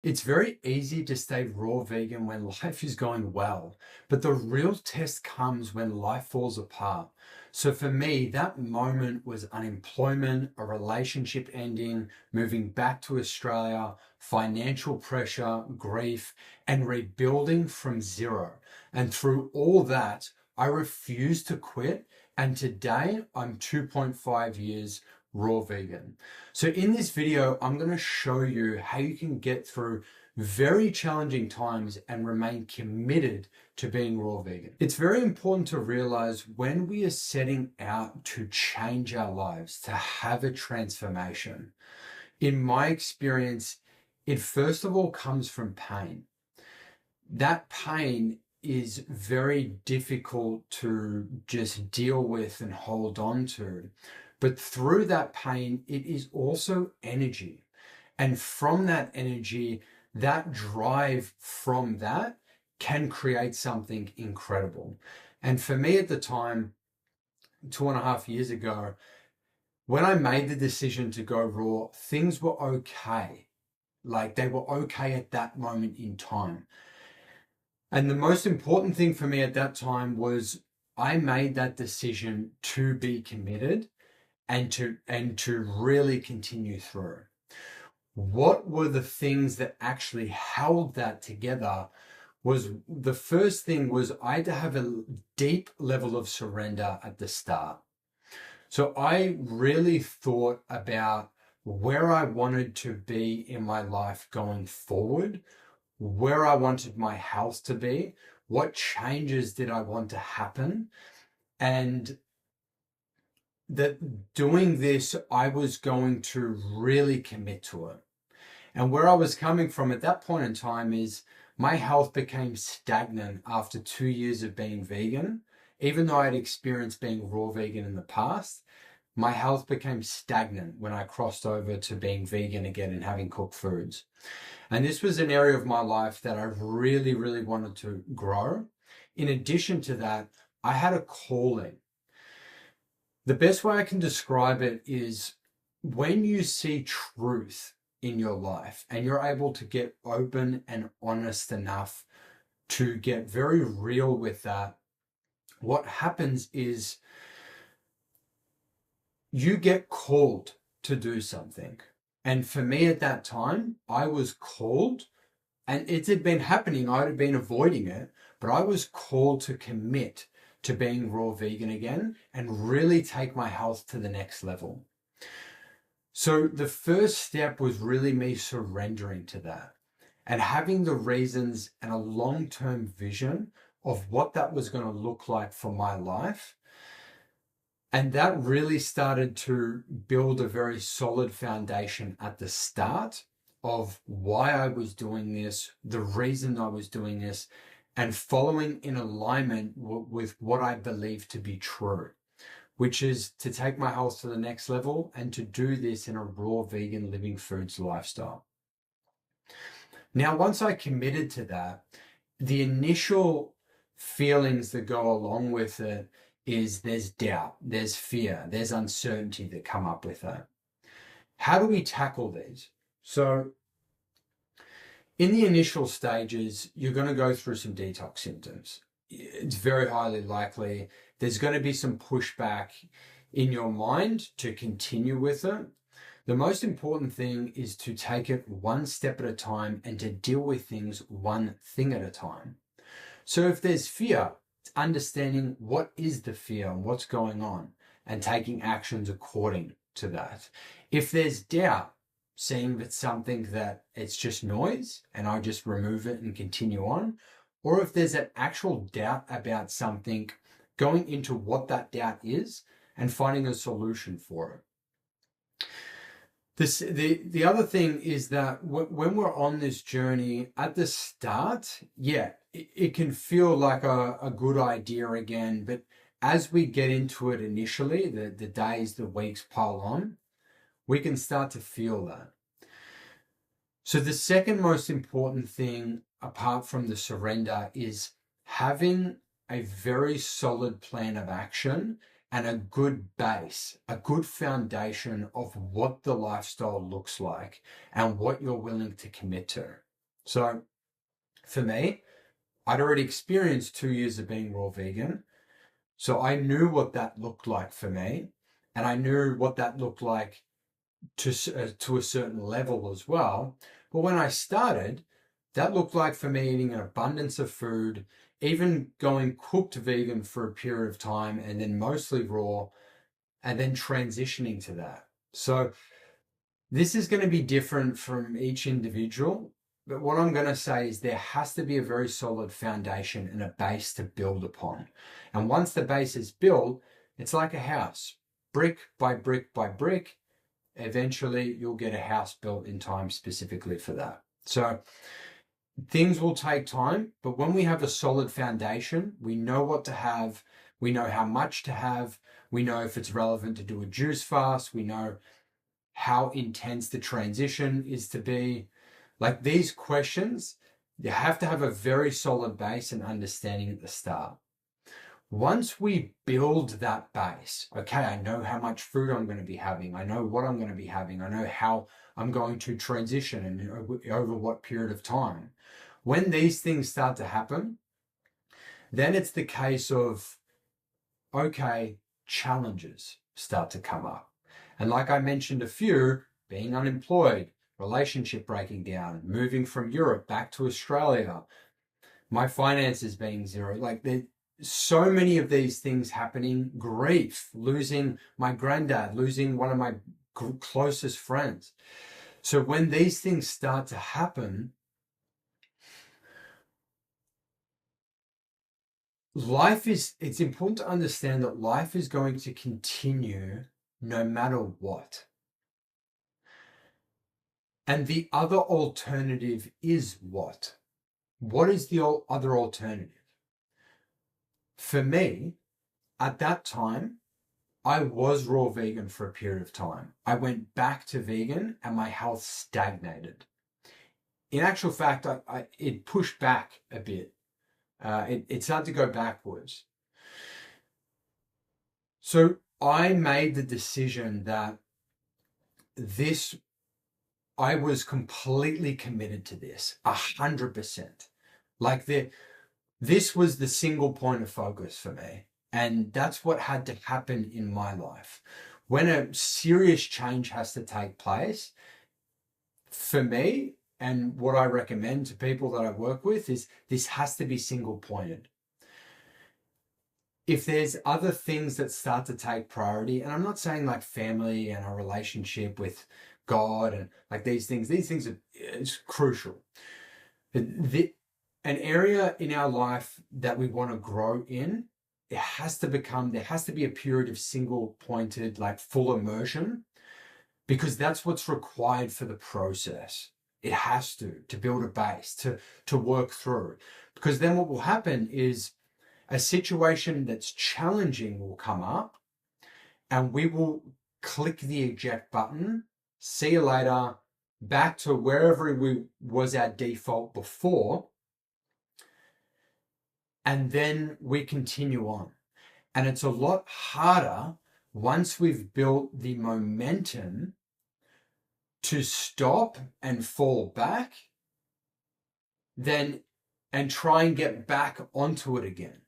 It's very easy to stay raw vegan when life is going well, but the real test comes when life falls apart. So for me, that moment was unemployment, a relationship ending, moving back to Australia, financial pressure, grief, and rebuilding from zero. And through all that, I refused to quit. And today I'm 2.5 years raw vegan. So in this video, I'm going to show you how you can get through very challenging times and remain committed to being raw vegan. It's very important to realize when we are setting out to change our lives, to have a transformation. In my experience, it first of all comes from pain. That pain is very difficult to just deal with and hold on to. But through that pain, it is also energy. And from that energy, that drive from that can create something incredible. And for me at the time, 2.5 years ago, when I made the decision to go raw, things were okay. Like they were okay at that moment in time. And the most important thing for me at that time was I made that decision to be committed and to really continue through. What were the things that actually held that together? Was the first thing was I had to have a deep level of surrender at the start. So I really thought about where I wanted to be in my life going forward, where I wanted my health to be, what changes did I want to happen, and that doing this, I was going to really commit to it. And where I was coming from at that point in time is my health became stagnant after 2 years of being vegan. Even though I'd experienced being raw vegan in the past, my health became stagnant when I crossed over to being vegan again and having cooked foods. And this was an area of my life that I really, really wanted to grow. In addition to that, I had a calling. The best way I can describe it is when you see truth in your life and you're able to get open and honest enough to get very real with that, what happens is you get called to do something. And for me at that time, I was called, and it had been happening. I had been avoiding it, but I was called to commit to being raw vegan again and really take my health to the next level. So the first step was really me surrendering to that and having the reasons and a long-term vision of what that was going to look like for my life. And that really started to build a very solid foundation at the start of why I was doing this, the reason I was doing this, and following in alignment with what I believe to be true, which is to take my health to the next level and to do this in a raw vegan living foods lifestyle. Now, once I committed to that, the initial feelings that go along with it is there's doubt, there's fear, there's uncertainty that come up with that. How do we tackle these? So in the initial stages, you're going to go through some detox symptoms. It's very highly likely there's going to be some pushback in your mind to continue with it. The most important thing is to take it one step at a time and to deal with things one thing at a time. So if there's fear, it's understanding what is the fear and what's going on and taking actions according to that. If there's doubt, seeing that something that it's just noise and I just remove it and continue on, or if there's an actual doubt about something, going into what that doubt is and finding a solution for it. The other thing is that when we're on this journey at the start, it can feel like a good idea again, but as we get into it initially, the days, the weeks pile on, we can start to feel that. So the second most important thing, apart from the surrender, is having a very solid plan of action and a good base, a good foundation of what the lifestyle looks like and what you're willing to commit to. So for me, I'd already experienced 2 years of being raw vegan. So I knew what that looked like for me. And I knew what that looked like to a certain level as well. But when I started, that looked like for me eating an abundance of food, even going cooked vegan for a period of time and then mostly raw, and then transitioning to that. So this is going to be different from each individual. But what I'm going to say is there has to be a very solid foundation and a base to build upon. And once the base is built, it's like a house, brick by brick by brick. Eventually, you'll get a house built in time specifically for that. So things will take time, but when we have a solid foundation, we know what to have, we know how much to have, we know if it's relevant to do a juice fast, we know how intense the transition is to be. Like these questions, you have to have a very solid base and understanding at the start. Once we build that base, okay, I know how much food I'm going to be having. I know what I'm going to be having. I know how I'm going to transition and over what period of time. When these things start to happen, then it's the case of, okay, challenges start to come up. And like I mentioned a few, being unemployed, relationship breaking down, moving from Europe back to Australia, my finances being zero, like there's so many of these things happening, grief, losing my granddad, losing one of my closest friends. So when these things start to happen, it's important to understand that life is going to continue no matter what. And the other alternative is what? What is the other alternative? For me, at that time, I was raw vegan for a period of time. I went back to vegan and my health stagnated. In actual fact, it pushed back a bit. It started to go backwards. So I made the decision that I was completely committed to this, 100%. Like this was the single point of focus for me. And that's what had to happen in my life. When a serious change has to take place, for me, and what I recommend to people that I work with is this has to be single pointed. If there's other things that start to take priority, and I'm not saying like family and a relationship with God and like these things are it's crucial. An area in our life that we want to grow in, there has to be a period of single pointed, like full immersion, because that's what's required for the process. It has to build a base, to work through. Because then what will happen is a situation that's challenging will come up and we will click the eject button. See you later. Back to wherever we was our default before. And then we continue on. And it's a lot harder once we've built the momentum to stop and fall back and try and get back onto it again.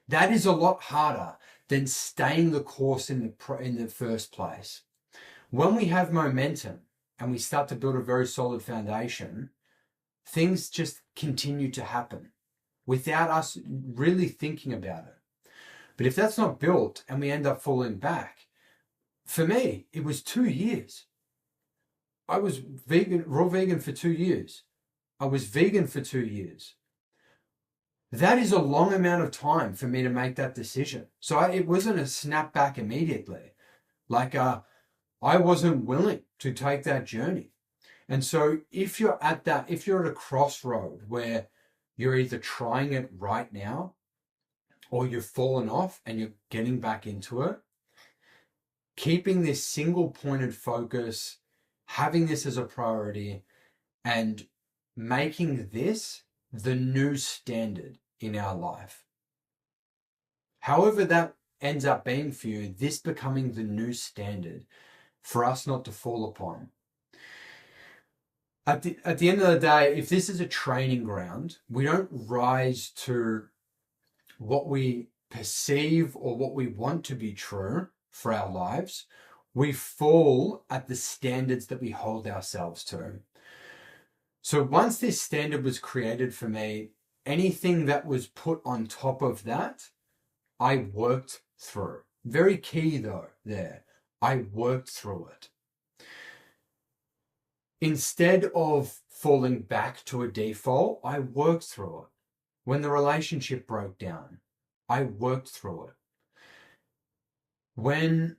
That is a lot harder than staying the course in the first place. When we have momentum and we start to build a very solid foundation, things just continue to happen without us really thinking about it. But if that's not built and we end up falling back, for me, it was 2 years. I was raw vegan for 2 years. I was vegan for 2 years. That is a long amount of time for me to make that decision. So it wasn't a snap back immediately. Like I wasn't willing to take that journey. And so if you're at a crossroad where you're either trying it right now or you've fallen off and you're getting back into it, keeping this single pointed focus, having this as a priority, and making this the new standard in our life. However that ends up being for you, this becoming the new standard for us not to fall upon. at the end of the day, if this is a training ground, we don't rise to what we perceive or what we want to be true for our lives. We fall at the standards that we hold ourselves to. So once this standard was created for me, anything that was put on top of that, I worked through. Very key though, there. I worked through it. Instead of falling back to a default, I worked through it. When the relationship broke down, I worked through it. When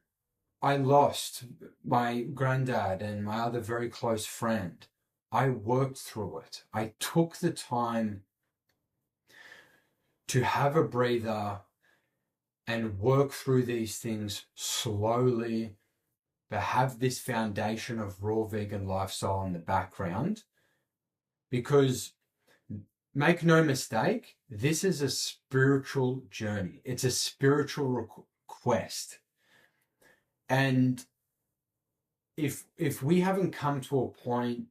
I lost my granddad and my other very close friend, I worked through it. I took the time to have a breather and work through these things slowly, but have this foundation of raw vegan lifestyle in the background. Because make no mistake, this is a spiritual journey. It's a spiritual quest. And if we haven't come to a point,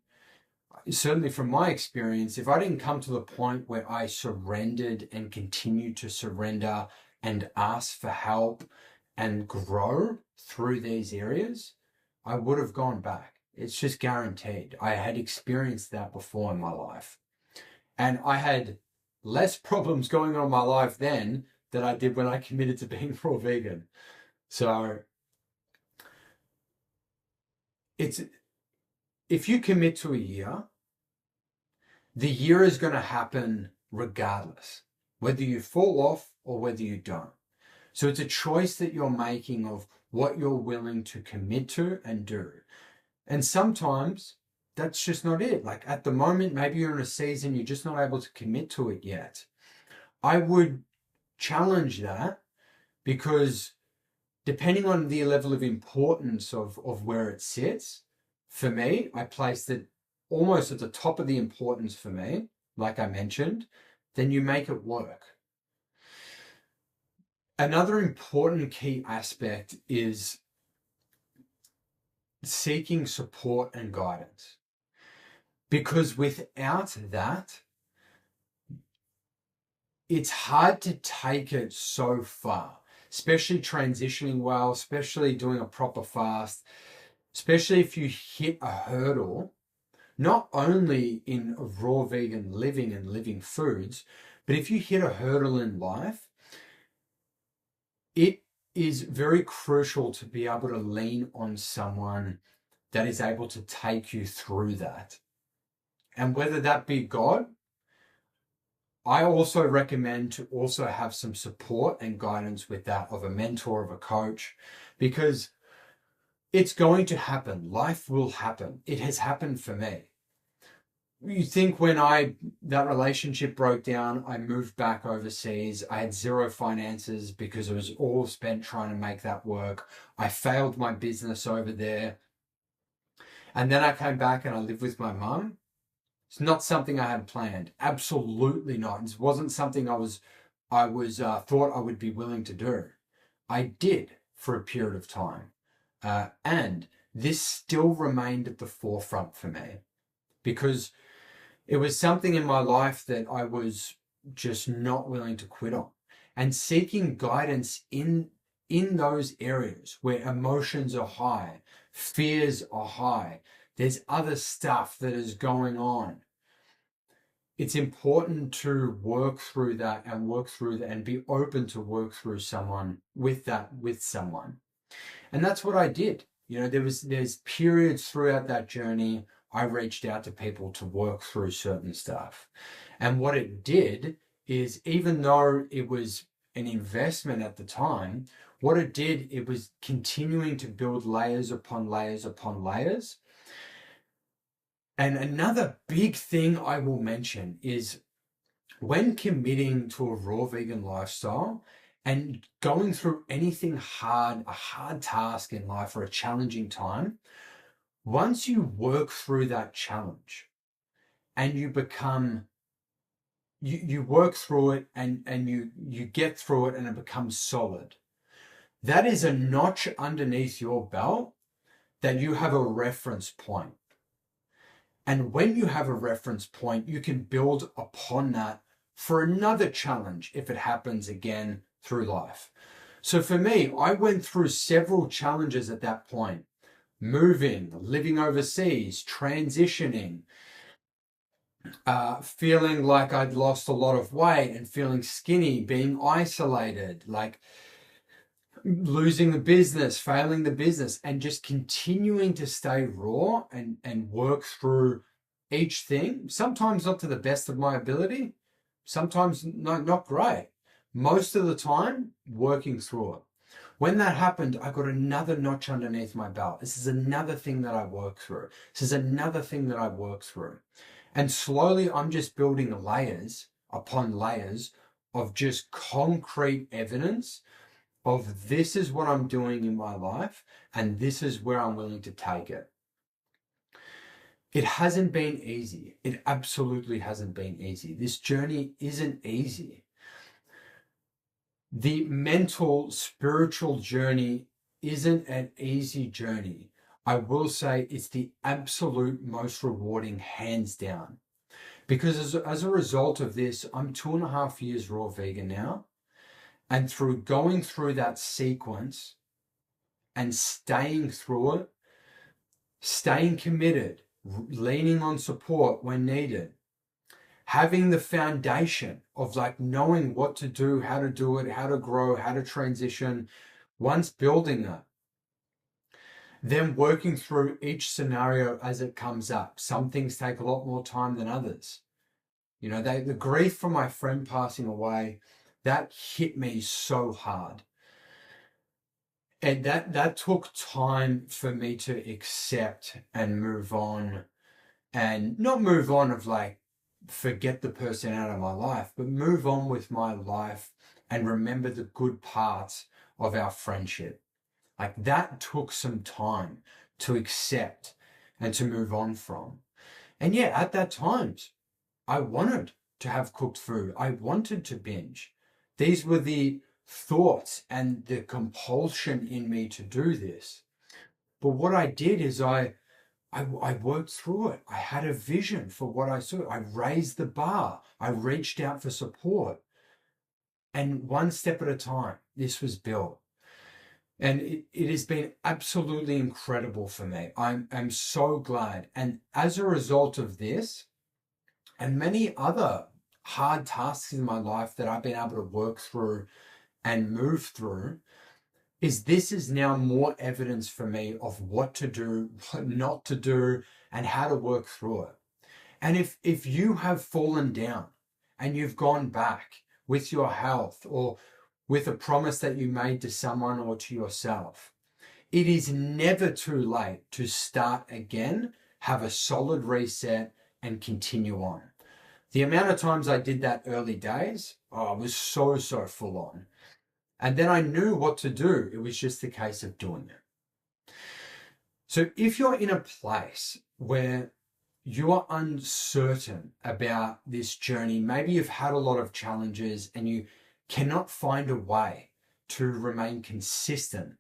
certainly from my experience, if I didn't come to the point where I surrendered and continued to surrender and ask for help and grow through these areas, I would have gone back. It's just guaranteed. I had experienced that before in my life. And I had less problems going on in my life then than I did when I committed to being raw vegan. So if you commit to a year, the year is going to happen regardless, whether you fall off or whether you don't. So it's a choice that you're making of what you're willing to commit to and do. And sometimes that's just not it. Like at the moment, maybe you're in a season, you're just not able to commit to it yet. I would challenge that, because depending on the level of importance of where it sits, for me, I placed it almost at the top of the importance for me, like I mentioned, then you make it work. Another important key aspect is seeking support and guidance. Because without that, it's hard to take it so far, especially transitioning well, especially doing a proper fast, especially if you hit a hurdle, not only in raw vegan living and living foods, but if you hit a hurdle in life, it is very crucial to be able to lean on someone that is able to take you through that. And whether that be God, I also recommend to also have some support and guidance with that of a mentor, of a coach, because it's going to happen. Life will happen. It has happened for me. You think when that relationship broke down, I moved back overseas. I had zero finances because it was all spent trying to make that work. I failed my business over there. And then I came back and I lived with my mum. It's not something I had planned. Absolutely not. It wasn't something I was thought I would be willing to do. I did for a period of time. And this still remained at the forefront for me, because it was something in my life that I was just not willing to quit on. And seeking guidance in those areas where emotions are high, fears are high, there's other stuff that is going on. It's important to work through that and be open to work through someone with someone. And that's what I did. There's periods throughout that journey I reached out to people to work through certain stuff. And what it did is, even though it was an investment at the time, what it did, it was continuing to build layers upon layers upon layers. And another big thing I will mention is, when committing to a raw vegan lifestyle and going through anything hard, a hard task in life or a challenging time, once you work through that challenge and you work through it and you get through it and it becomes solid, that is a notch underneath your belt that you have a reference point. And when you have a reference point, you can build upon that for another challenge if it happens again through life. So for me, I went through several challenges at that point. Moving, living overseas, transitioning, feeling like I'd lost a lot of weight and feeling skinny, being isolated, like losing the business, failing the business, and just continuing to stay raw and work through each thing. Sometimes not to the best of my ability, sometimes not great. Most of the time, working through it. When that happened, I got another notch underneath my belt. This is another thing that I worked through. This is another thing that I worked through. And slowly I'm just building layers upon layers of just concrete evidence of this is what I'm doing in my life and this is where I'm willing to take it. It hasn't been easy. It absolutely hasn't been easy. This journey isn't easy. The mental, spiritual journey isn't an easy journey. I will say it's the absolute most rewarding, hands down. Because as a result of this, I'm 2.5 years raw vegan now. And through going through that sequence and staying through it, staying committed, leaning on support when needed, having the foundation of like knowing what to do, how to do it, how to grow, how to transition, once building that, then working through each scenario as it comes up. Some things take a lot more time than others. You know, the grief from my friend passing away, that hit me so hard. And that took time for me to accept and move on, and not move on of like, forget the person out of my life, but move on with my life and remember the good parts of our friendship. Like that took some time to accept and to move on from. And yeah, at that times, I wanted to have cooked food. I wanted to binge. These were the thoughts and the compulsion in me to do this. But what I did is I worked through it. I had a vision for what I saw. I raised the bar. I reached out for support. And one step at a time, this was built. And it has been absolutely incredible for me. I'm so glad. And as a result of this, and many other hard tasks in my life that I've been able to work through and move through, this is now more evidence for me of what to do, what not to do, and how to work through it. And if you have fallen down and you've gone back with your health or with a promise that you made to someone or to yourself, it is never too late to start again, have a solid reset, and continue on. The amount of times I did that early days, I was so full on. And then I knew what to do. It was just the case of doing it. So if you're in a place where you are uncertain about this journey, maybe you've had a lot of challenges and you cannot find a way to remain consistent,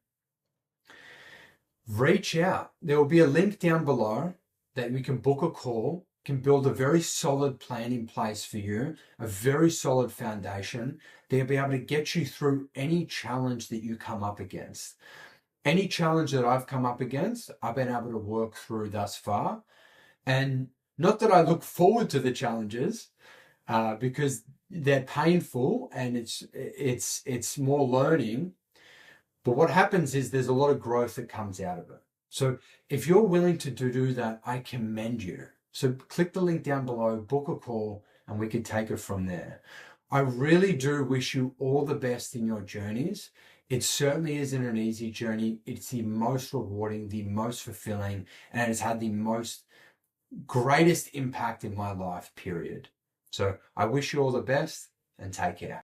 reach out. There will be a link down below that we can book a call, can build a very solid plan in place for you, a very solid foundation. They'll be able to get you through any challenge that you come up against. Any challenge that I've come up against, I've been able to work through thus far. And not that I look forward to the challenges, because they're painful and it's more learning. But what happens is there's a lot of growth that comes out of it. So if you're willing to do that, I commend you. So click the link down below, book a call, and we can take it from there. I really do wish you all the best in your journeys. It certainly isn't an easy journey. It's the most rewarding, the most fulfilling, and it has had the greatest impact in my life, period. So I wish you all the best and take care.